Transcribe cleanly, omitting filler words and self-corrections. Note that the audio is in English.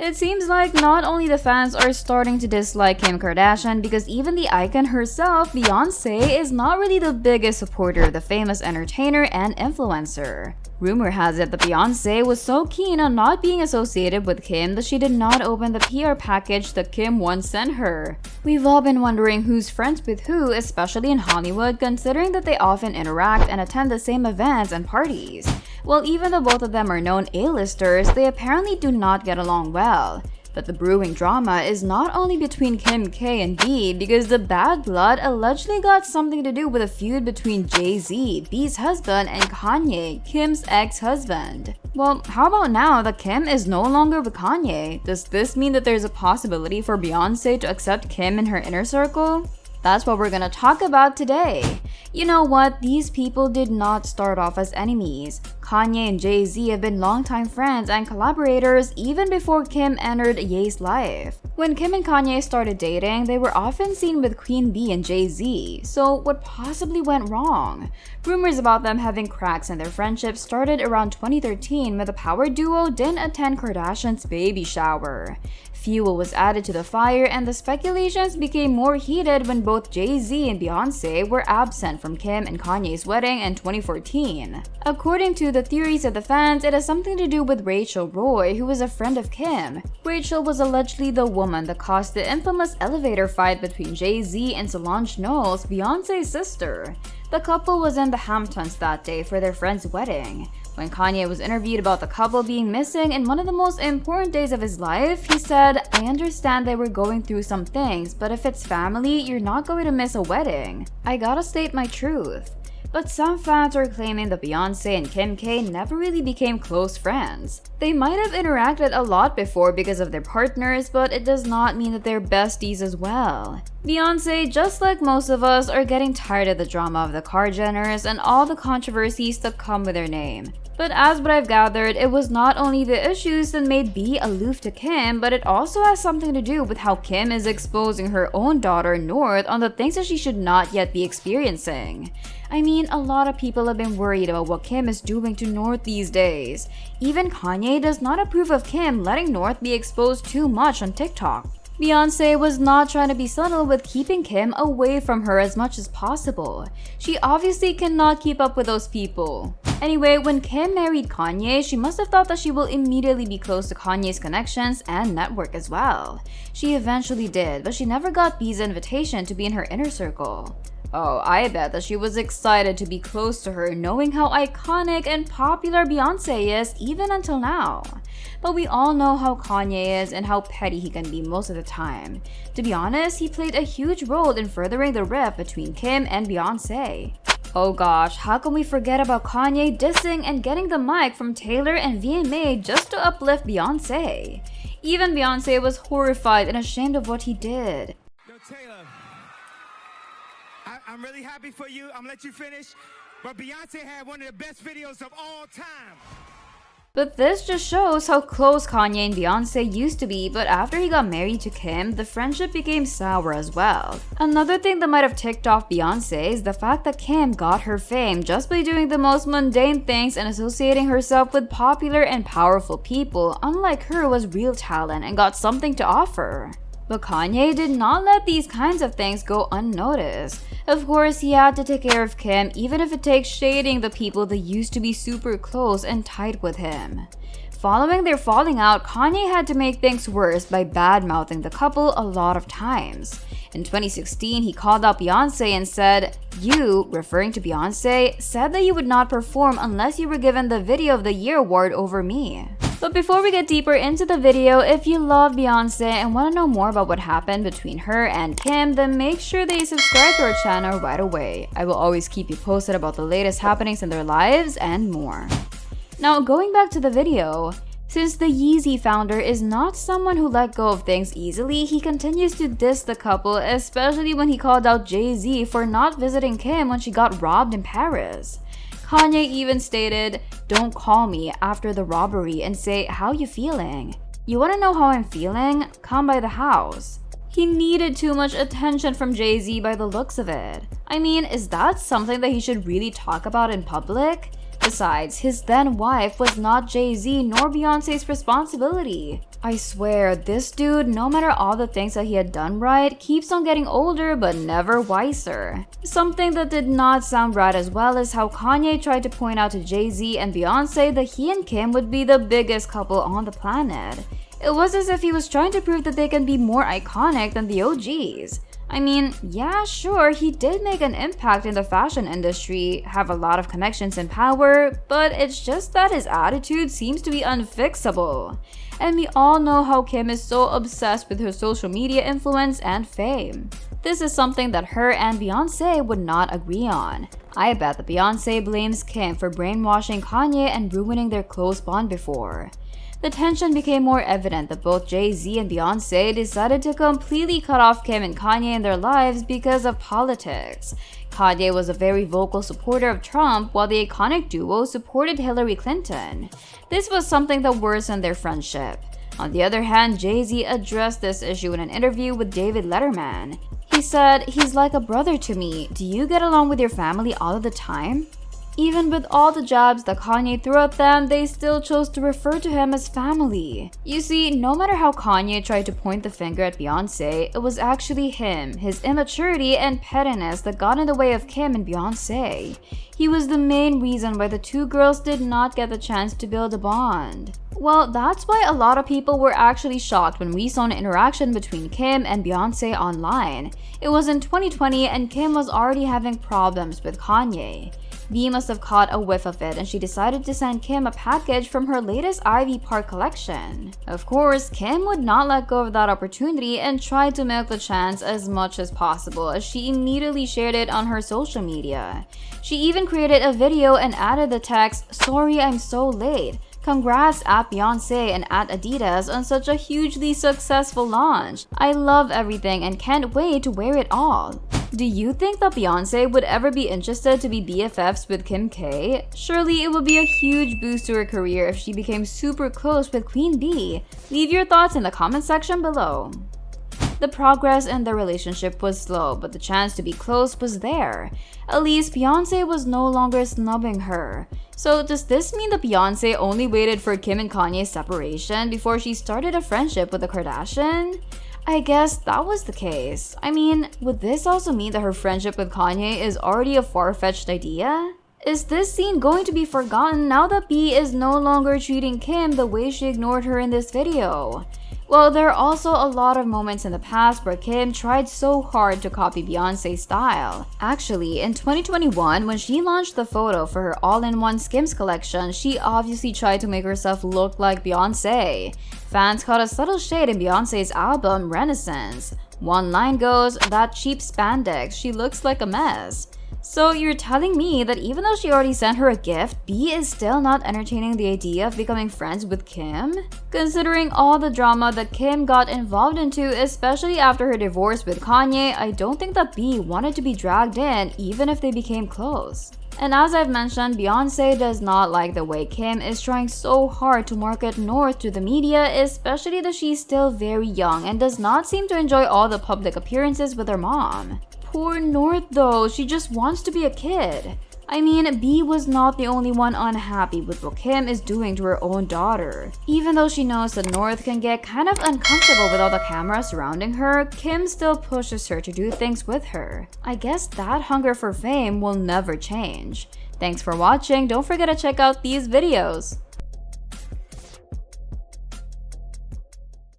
It seems like not only the fans are starting to dislike Kim Kardashian because even the icon herself, Beyonce, is not really the biggest supporter of the famous entertainer and influencer. Rumor has it that Beyonce was so keen on not being associated with Kim that she did not open the PR package that Kim once sent her. We've all been wondering who's friends with who, especially in Hollywood, considering that they often interact and attend the same events and parties. Well, even though both of them are known A-listers, they apparently do not get along well. But the brewing drama is not only between Kim K and B, because the bad blood allegedly got something to do with a feud between Jay-Z, B's husband, and Kanye, Kim's ex-husband. Well, how about now that Kim is no longer with Kanye? Does this mean that there's a possibility for Beyonce to accept Kim in her inner circle? That's what we're gonna talk about today. You know what? These people did not start off as enemies. Kanye and Jay-Z have been longtime friends and collaborators even before Kim entered Ye's life. When Kim and Kanye started dating, they were often seen with Queen Bee and Jay-Z, so what possibly went wrong? Rumors about them having cracks in their friendship started around 2013 when the power duo didn't attend Kardashian's baby shower. Fuel was added to the fire and the speculations became more heated when both Jay-Z and Beyonce were absent from Kim and Kanye's wedding in 2014. According to the theories of the fans, it has something to do with Rachel Roy, who was a friend of Kim. Rachel was allegedly the woman that caused the infamous elevator fight between Jay-Z and Solange Knowles, Beyonce's sister. The couple was in the Hamptons that day for their friend's wedding. When Kanye was interviewed about the couple being missing in one of the most important days of his life, he said, "I understand they were going through some things, but if it's family, you're not going to miss a wedding. I gotta state my truth." But some fans are claiming that Beyonce and Kim K never really became close friends. They might have interacted a lot before because of their partners, but it does not mean that they're besties as well. Beyonce, just like most of us, are getting tired of the drama of the Kar-Jenners and all the controversies that come with their name. But as what I've gathered, it was not only the issues that made B aloof to Kim, but it also has something to do with how Kim is exposing her own daughter North on the things that she should not yet be experiencing. I mean, a lot of people have been worried about what Kim is doing to North these days. Even Kanye does not approve of Kim letting North be exposed too much on TikTok. Beyonce was not trying to be subtle with keeping Kim away from her as much as possible. She obviously cannot keep up with those people. Anyway, when Kim married Kanye, she must have thought that she will immediately be close to Kanye's connections and network as well. She eventually did, but she never got B's invitation to be in her inner circle. Oh, I bet that she was excited to be close to her, knowing how iconic and popular Beyonce is even until now. But we all know how Kanye is and how petty he can be most of the time. To be honest, he played a huge role in furthering the rift between Kim and Beyonce. Oh gosh, how can we forget about Kanye dissing and getting the mic from Taylor and VMA just to uplift Beyonce? Even Beyonce was horrified and ashamed of what he did. Yo, Taylor, I'm really happy for you. I'm gonna let you finish. But Beyonce had one of the best videos of all time. But this just shows how close Kanye and Beyonce used to be, but after he got married to Kim, the friendship became sour as well. Another thing that might have ticked off Beyonce is the fact that Kim got her fame just by doing the most mundane things and associating herself with popular and powerful people, unlike her who has real talent and got something to offer. But Kanye did not let these kinds of things go unnoticed. Of course, he had to take care of Kim, even if it takes shading the people that used to be super close and tight with him. Following their falling out, Kanye had to make things worse by bad-mouthing the couple a lot of times. In 2016, he called out Beyonce and said, "You," referring to Beyonce, "said that you would not perform unless you were given the Video of the Year award over me." But before we get deeper into the video, if you love Beyonce and want to know more about what happened between her and Kim, then make sure that you subscribe to our channel right away. I will always keep you posted about the latest happenings in their lives and more. Now, going back to the video, since the Yeezy founder is not someone who let go of things easily, he continues to diss the couple, especially when he called out Jay-Z for not visiting Kim when she got robbed in Paris. Kanye even stated, "Don't call me after the robbery and say, 'How you feeling?' You wanna know how I'm feeling? Come by the house." He needed too much attention from Jay-Z by the looks of it. I mean, is that something that he should really talk about in public? Besides, his then wife was not Jay-Z nor Beyonce's responsibility. I swear, this dude, no matter all the things that he had done right, keeps on getting older but never wiser. Something that did not sound right as well is how Kanye tried to point out to Jay-Z and Beyonce that he and Kim would be the biggest couple on the planet. It was as if he was trying to prove that they can be more iconic than the OGs. I mean, yeah, sure, he did make an impact in the fashion industry, have a lot of connections and power, but it's just that his attitude seems to be unfixable. And we all know how Kim is so obsessed with her social media influence and fame. This is something that her and Beyonce would not agree on. I bet that Beyonce blames Kim for brainwashing Kanye and ruining their close bond before. The tension became more evident that both Jay-Z and Beyonce decided to completely cut off Kim and Kanye in their lives because of politics. Kanye was a very vocal supporter of Trump, while the iconic duo supported Hillary Clinton. This was something that worsened their friendship. On the other hand, Jay-Z addressed this issue in an interview with David Letterman. He said, "He's like a brother to me. Do you get along with your family all of the time?" Even with all the jabs that Kanye threw at them, they still chose to refer to him as family. You see, no matter how Kanye tried to point the finger at Beyonce, it was actually him, his immaturity and pettiness that got in the way of Kim and Beyonce. He was the main reason why the two girls did not get the chance to build a bond. Well, that's why a lot of people were actually shocked when we saw an interaction between Kim and Beyonce online. It was in 2020 and Kim was already having problems with Kanye. B must have caught a whiff of it and she decided to send Kim a package from her latest Ivy Park collection. Of course, Kim would not let go of that opportunity and tried to milk the chance as much as possible as she immediately shared it on her social media. She even created a video and added the text, "Sorry I'm so late. Congrats at Beyonce and at Adidas on such a hugely successful launch. I love everything and can't wait to wear it all." Do you think that Beyonce would ever be interested to be BFFs with Kim K? Surely it would be a huge boost to her career if she became super close with Queen Bee. Leave your thoughts in the comment section below. The progress in their relationship was slow, but the chance to be close was there. At least Beyonce was no longer snubbing her. So does this mean that Beyonce only waited for Kim and Kanye's separation before she started a friendship with a Kardashian? I guess that was the case. I mean, would this also mean that her friendship with Kanye is already a far-fetched idea? Is this scene going to be forgotten now that B is no longer treating Kim the way she ignored her in this video? Well, there are also a lot of moments in the past where Kim tried so hard to copy Beyonce's style. Actually, in 2021, when she launched the photo for her all-in-one Skims collection, she obviously tried to make herself look like Beyonce. Fans caught a subtle shade in Beyonce's album, Renaissance. One line goes, "That cheap spandex, she looks like a mess." So you're telling me that even though she already sent her a gift, B is still not entertaining the idea of becoming friends with Kim? Considering all the drama that Kim got involved into, especially after her divorce with Kanye, I don't think that B wanted to be dragged in even if they became close. And as I've mentioned, Beyonce does not like the way Kim is trying so hard to market North to the media, especially that she's still very young and does not seem to enjoy all the public appearances with her mom. Poor North though, she just wants to be a kid. I mean, B was not the only one unhappy with what Kim is doing to her own daughter. Even though she knows that North can get kind of uncomfortable with all the cameras surrounding her, Kim still pushes her to do things with her. I guess that hunger for fame will never change. Thanks for watching, don't forget to check out these videos.